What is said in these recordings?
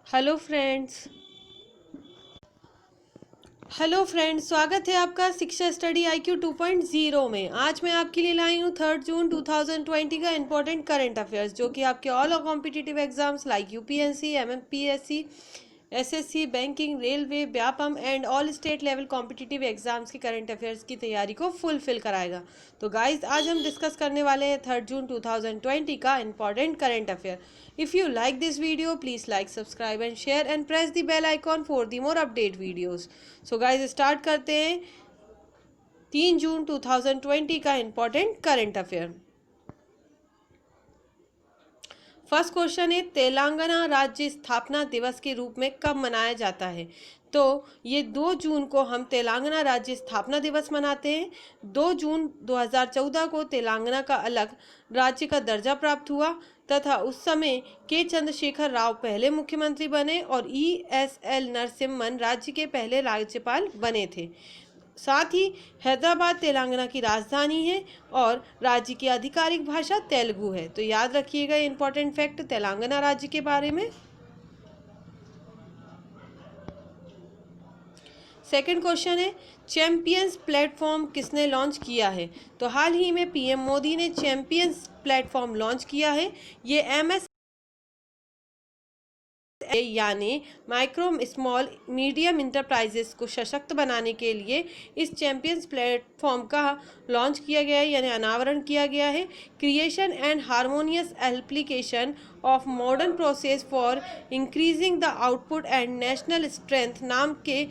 Hello friends. स्वागत है आपका शिक्षा स्टडी IQ 2.0 में। आज मैं आपके लिए लाई हूँ 3 जून 2020 का इम्पोर्टेंट करंट अफेयर्स, जो कि आपके all competitive exams like UPSC, MPSC, SSC, banking, railway, Vyapam and all state level competitive exams की करंट अफेयर्स की तैयारी को फुलफिल कराएगा। तो गाइज, आज हम डिस्कस करने वाले हैं 3 जून 2020 का important current affair. If you like this video, please like, subscribe and share and press the bell icon for the more update videos. So guys, start करते हैं 3 जून 2020 का important current affair. First question है, तेलंगाना राज्य स्थापना दिवस के रूप में कब मनाया जाता है? तो ये 2 जून को हम तेलंगाना राज्य स्थापना दिवस मनाते हैं। 2 जून 2014 को तेलंगाना का अलग राज्य का दर्जा प्राप्त हुआ तथा उस समय के चंद्रशेखर राव पहले मुख्यमंत्री बने और ESL नरसिम्हन राज्य के पहले राज्यपाल बने थे। साथ ही हैदराबाद तेलंगाना की राजधानी है और राज्य की आधिकारिक भाषा तेलुगु है। तो याद रखिएगा इंपॉर्टेंट फैक्ट तेलंगाना राज्य के बारे में। सेकंड क्वेश्चन है, चैंपियंस प्लेटफॉर्म किसने लॉन्च किया है? तो हाल ही में PM मोदी ने चैंपियंस प्लेटफॉर्म लॉन्च किया है। ये MS यानी माइक्रो स्मॉल मीडियम इंटरप्राइजेस को सशक्त बनाने के लिए इस चैंपियंस प्लेटफॉर्म का लॉन्च किया गया है, यानी अनावरण किया गया है। Creation and harmonious application of modern process for increasing the output and national strength नाम के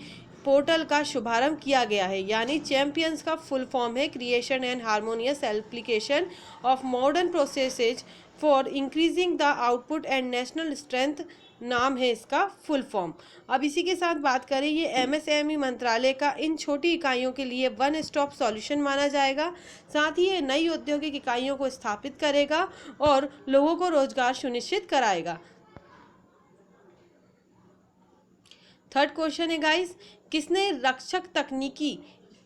पोर्टल का शुभारंभ किया गया है। यानी चैंपियंस का फुल फॉर्म है creation and harmonious application of modern processes for increasing the output and national strength नाम है इसका फुल फॉर्म। अब इसी के साथ बात करें, ये MSME मंत्रालय का इन छोटी इकाइयों के लिए वन स्टॉप सॉल्यूशन माना जाएगा। साथ ही ये नई औद्योगिक इकाइयों को स्थापित करेगा और लोगों को रोजगार सुनिश्चित कराएगा। थर्ड क्वेश्चन है गाइस, किसने रक्षक तकनीकी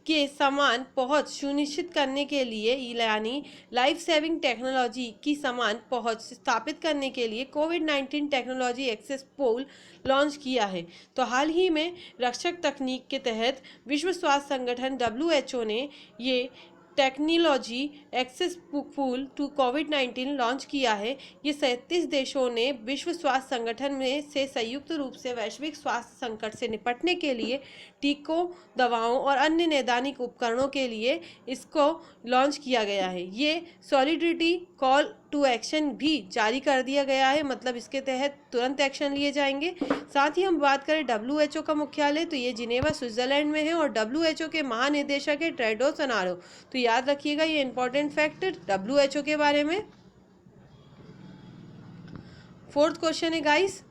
के समान पहुंच सुनिश्चित करने के लिए यानी लाइफ सेविंग टेक्नोलॉजी की समान पहुंच स्थापित करने के लिए कोविड-19 टेक्नोलॉजी एक्सेस पूल लॉन्च किया है? तो हाल ही में रक्षक तकनीक के तहत विश्व स्वास्थ्य संगठन WHO ने ये टेक्नोलॉजी एक्सेस पूल टू कोविड-19 लॉन्च किया है। ये 37 देशों ने विश्व स्वास्थ्य संगठन में से संयुक्त रूप से वैश्विक स्वास्थ्य संकट से निपटने के लिए टीकों, दवाओं और अन्य नैदानिक उपकरणों के लिए इसको लॉन्च किया गया है। ये सॉलिडरिटी कॉल टू एक्शन भी जारी कर दिया गया है, मतलब इसके तहत तुरंत एक्शन लिए जाएंगे। साथ ही हम बात करें WHO का मुख्यालय, तो ये जिनेवा स्विट्जरलैंड में है और WHO के महानिदेशक है टेड्रोस अधानोम। तो याद रखिएगा ये इंपॉर्टेंट फैक्ट WHO के बारे में। फोर्थ क्वेश्चन है गाइस,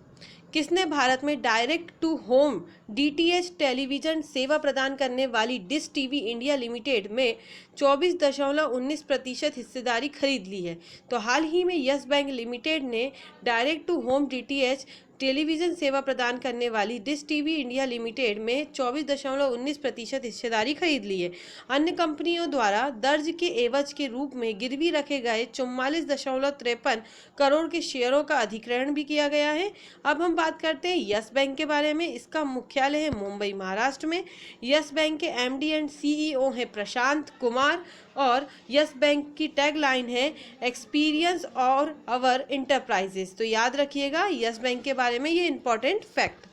किसने भारत में direct to home DTH television सेवा प्रदान करने वाली डिश TV इंडिया लिमिटेड में 24.19% हिस्सेदारी खरीद ली है? तो हाल ही में यस बैंक लिमिटेड ने direct to home DTH television सेवा प्रदान करने वाली डिश TV इंडिया लिमिटेड में 24.19% हिस्सेदारी खरीद ली है। अन्य कंपनियों द्वारा दर्ज के एवज के रूप में गिरवी रखे गए 44.53 करोड़ के शेयरों का अधिग्रहण भी किया गया है। अब हम बात करते हैं यस बैंक के बारे में। इसका मुख्यालय है मुंबई, महाराष्ट्र में। यस बैंक के MD एंड CEO हैं प्रशांत कुमार और यस बैंक की टैगलाइन है एक्सपीरियंस और अवर इंटरप्राइजेस। तो याद रखिएगा यस बैंक के बारे में ये इंपॉर्टेंट फैक्ट।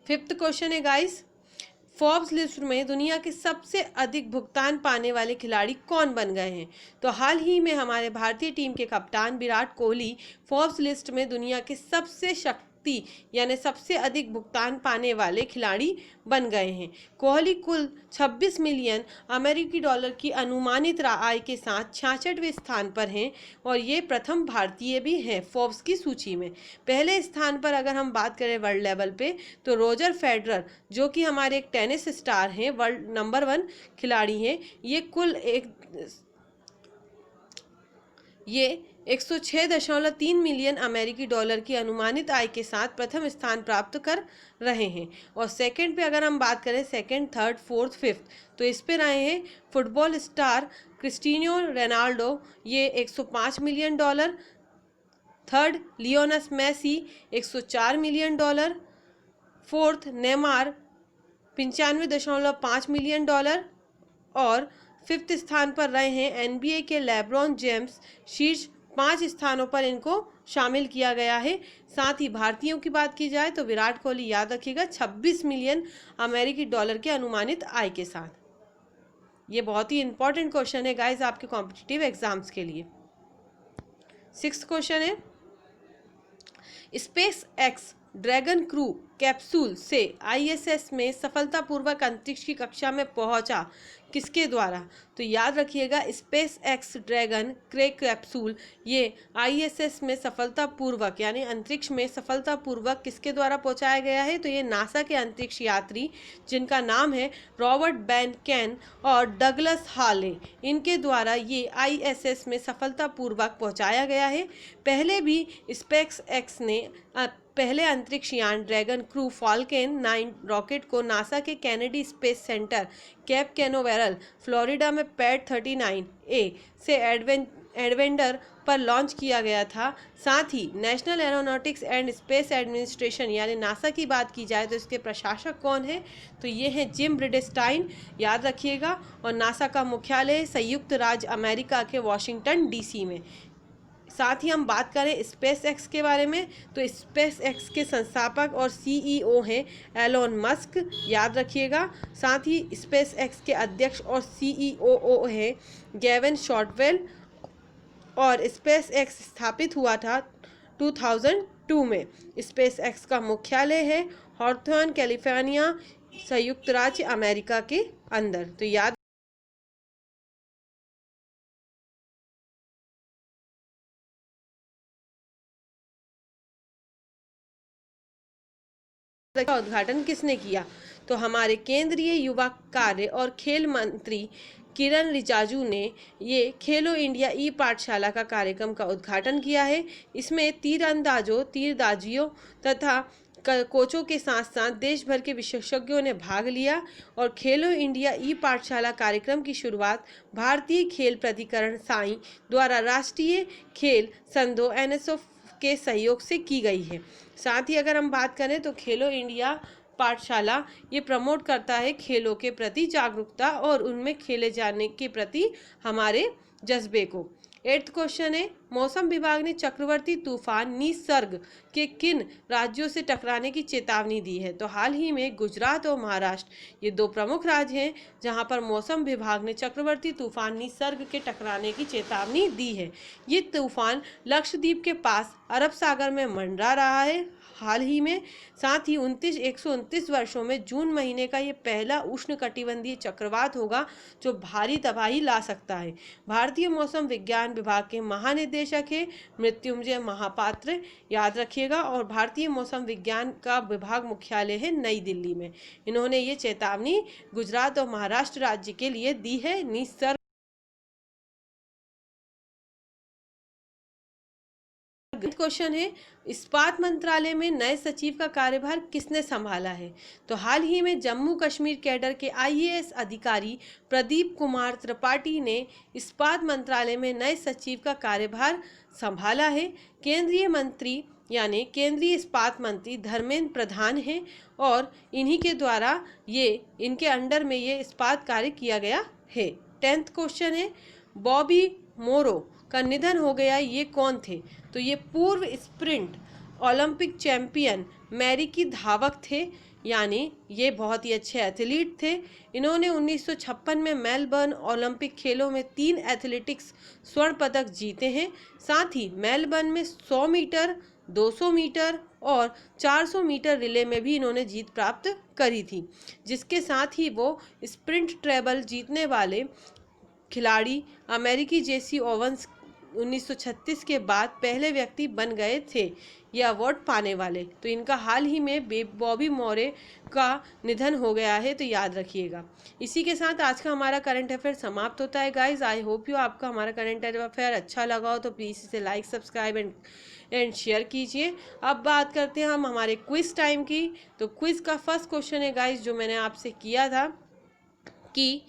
फिफ्थ क्वेश्चन है गाइस, फोर्ब्स लिस्ट में दुनिया के सबसे अधिक भुगतान पाने वाले खिलाड़ी कौन बन गए हैं? तो हाल ही में हमारे भारतीय टीम के कप्तान विराट कोहली फोर्ब्स लिस्ट में दुनिया के सबसे यानी सबसे अधिक भुगतान पाने वाले खिलाड़ी बन गए हैं। कोहली कुल 26 मिलियन अमेरिकी डॉलर की अनुमानित आय के साथ 66वें स्थान पर हैं और ये प्रथम भारतीय भी हैं फोर्ब्स की सूची में। पहले स्थान पर अगर हम बात करें वर्ल्ड लेवल पे, तो रोजर फेडरर, जो कि हमारे एक टेनिस स्टार हैं, वर्ल्ड नंबर 1 खिलाड़ी हैं। ये 106.3 मिलियन अमेरिकी डॉलर की अनुमानित आय के साथ प्रथम स्थान प्राप्त कर रहे हैं। और सेकंड पे अगर हम बात करें, सेकंड, थर्ड, फोर्थ, फिफ्थ, तो इस पे रहे हैं फुटबॉल स्टार क्रिस्टियानो रोनाल्डो, ये $105 million. Third, Lionel Messi, $104 million. Fourth, Neymar, $95.5 million. और फिफ्थ स्थान पर रहे हैं एनबीए के लेब्रॉन जेम्स। शीर्ष 5 स्थानों पर इनको शामिल किया गया है। साथ ही भारतीयों की बात की जाए तो विराट कोहली, याद रखिएगा, $26 मिलियन अमेरिकी डॉलर के अनुमानित आय के साथ। ये बहुत ही इंपॉर्टेंट क्वेश्चन है गाइस आपके कॉम्पिटिटिव एग्जाम्स के लिए। 6th क्वेश्चन है, space x dragon crew capsule से आईएसएस में सफलतापूर्वक अंतरिक्ष की कक्षा में पहुंचा, किसके द्वारा? तो याद रखिएगा, space x dragon crew capsule ये आईएसएस में सफलतापूर्वक यानी अंतरिक्ष में सफलतापूर्वक किसके द्वारा पहुंचाया गया है? तो ये नासा के अंतरिक्ष यात्री जिनका नाम है रॉबर्ट बैन कैन और डगलस हाले, इनके द्वारा ये आईएसएस में सफलतापूर्वक पहुंचाया गया है। पहले भी स्पेस एक्स ने पहले अंतरिक्ष यान ड्रैगन क्रू फॉल्कन 9 रॉकेट को नासा के Kennedy Space Center Cape Canaveral Florida में पैड 39A से एडवेंडर पर लॉन्च किया गया था। साथ ही National Aeronautics and Space Administration यानी नासा की बात की जाए तो इसके प्रशासक कौन है? तो ये हैं जिम ब्रिडेस्टाइन, याद रखिएगा। और नासा का मुख्यालय संयुक्त राज्य अमेरिका के वॉशिंगटन डीसी में। साथ ही हम बात करें स्पेस एक्स के बारे में तो स्पेस एक्स के संस्थापक और सीईओ हैं एलोन मस्क, याद रखिएगा। साथ ही स्पेस एक्स के अध्यक्ष और सीईओ हैं गेविन शॉर्टवेल। और स्पेस एक्स स्थापित हुआ था 2002 में। स्पेस एक्स का मुख्यालय है हॉथॉर्न, कैलिफोर्निया, संयुक्त राज्य अमेरिका के अंदर। तो याद का उद्घाटन किसने किया? तो हमारे केंद्रीय युवा कार्य और खेल मंत्री किरण रिजिजू ने ये खेलो इंडिया ई पाठशाला का कार्यक्रम का उद्घाटन किया है। इसमें तीरंदाजियों तथा कोचों के साथ साथ देश भर के विशेषज्ञों ने भाग लिया। और खेलो इंडिया ई पाठशाला कार्यक्रम की शुरुआत भारतीय खेल प्राधिकरण साई द्वारा राष्ट्रीय खेल संघों NSO के सहयोग से की गई है। साथ ही अगर हम बात करें तो खेलो इंडिया पाठशाला ये प्रमोट करता है खेलों के प्रति जागरूकता और उनमें खेले जाने के प्रति हमारे जज्बे को। 8th क्वेश्चन है, मौसम विभाग ने चक्रवर्ती तूफान निसर्ग के किन राज्यों से टकराने की चेतावनी दी है? तो हाल ही में गुजरात और महाराष्ट्र ये 2 प्रमुख राज्य हैं जहां पर मौसम विभाग ने चक्रवर्ती तूफान निसर्ग के टकराने की चेतावनी दी है। ये तूफान लक्षद्वीप के पास अरब सागर में मंडरा रहा है हाल ही में। साथ ही 129 वर्षों में जून महीने का ये पहला उष्णकटिबंधीय चक्रवात होगा जो भारी तबाही ला सकता है। भारतीय मौसम विज्ञान विभाग के महानिदेशक है मृत्युंजय महापात्र, याद रखिएगा। और भारतीय मौसम विज्ञान का विभाग मुख्यालय है नई दिल्ली में। इन्होंने ये चेतावनी गुजरात और महाराष्ट्र राज्य के लिए दी है निसर्ग। क्वेश्चन है, इस्पात मंत्रालय में नए सचिव का कार्यभार किसने संभाला है? तो हाल ही में जम्मू कश्मीर कैडर के IAS अधिकारी प्रदीप कुमार त्रिपाठी ने इस्पात मंत्रालय में नए सचिव का कार्यभार संभाला है। केंद्रीय मंत्री यानी केंद्रीय इस्पात मंत्री धर्मेंद्र प्रधान हैं और इन्हीं के द्वारा ये इनके अंडर में ये इस्पात कार्य किया गया है। 10th क्वेश्चन है, बॉबी मोरो का निधन हो गया, ये कौन थे? तो ये पूर्व स्प्रिंट ओलंपिक चैंपियन अमेरिकी धावक थे, यानी ये बहुत ही अच्छे एथलीट थे। इन्होंने 1956 में मेलबर्न ओलंपिक खेलों में 3 एथलेटिक्स स्वर्ण पदक जीते हैं। साथ ही मेलबर्न में 100 मीटर, 200 मीटर और 400 मीटर रिले में भी इन्होंने जीत प्राप्त करी थी, जिसके साथ ही वो स्प्रिंट ट्रेबल जीतने वाले खिलाड़ी अमेरिकी जेसी ओवंस 1936 के बाद पहले व्यक्ति बन गए थे ये अवार्ड पाने वाले। तो इनका हाल ही में बॉबी मोरे का निधन हो गया है, तो याद रखिएगा। इसी के साथ आज का हमारा करंट अफेयर समाप्त होता है गाइज। आई होप यू आपका हमारा करंट अफेयर अच्छा लगा हो तो प्लीज़ इसे लाइक, सब्सक्राइब एंड शेयर कीजिए। अब बात करते हैं हम हमारे क्विज टाइम की। तो क्विज का फर्स्ट क्वेश्चन है गाइज जो मैंने आपसे किया था कि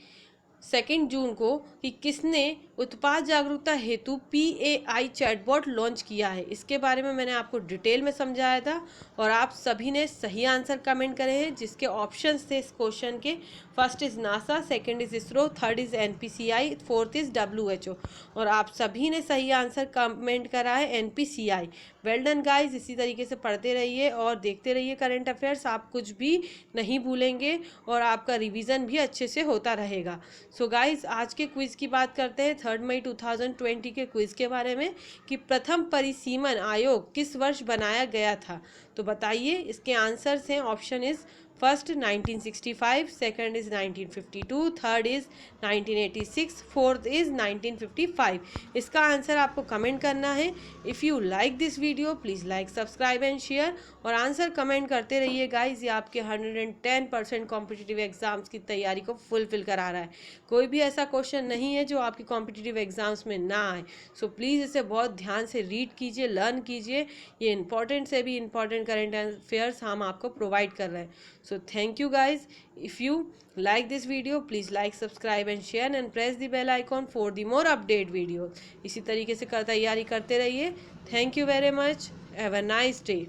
2 जून को कि किसने उत्पाद जागरूकता हेतु PAI चैटबॉट लॉन्च किया है। इसके बारे में मैंने आपको डिटेल में समझाया था और आप सभी ने सही आंसर कमेंट करे हैं, जिसके ऑप्शंस थे इस क्वेश्चन के। First is NASA, second is ISRO, third is NPCI, fourth is WHO। और आप सभी ने सही आंसर कमेंट करा है NPCI। Well done guys. इसी तरीके से पढ़ते रहिए और देखते रहिए करंट अफेयर्स, आप कुछ भी नहीं भूलेंगे और आपका रिवीजन भी अच्छे से होता रहेगा। सो गाइज, आज के क्विज की बात करते हैं 3 मई 2020 के क्विज के बारे में कि प्रथम परिसीमन आयोग किस वर्ष बनाया गया था। तो बताइए, इसके आंसर्स हैं। Option is first 1965, second is 1952, third is 1986, fourth is 1955। इसका आंसर आपको कमेंट करना है। If you like this video please like, subscribe and share और आंसर कमेंट करते रहिए गाइज। ये आपके 110% कॉम्पिटिटिव एग्जाम्स की तैयारी को फुलफिल करा रहा है। कोई भी ऐसा क्वेश्चन नहीं है जो आपकी कॉम्पिटिटिव एग्जाम्स में ना आए। सो प्लीज़ इसे बहुत ध्यान से रीड कीजिए, लर्न कीजिए। ये इंपॉर्टेंट से भी इंपॉर्टेंट करंट अफेयर्स हम आपको प्रोवाइड कर रहे हैं। So thank you guys. If you like this video, please like, subscribe and share and press the bell icon for the more update videos. इसी तरीके से तैयारी करते रहिए। Thank you very much. Have a nice day.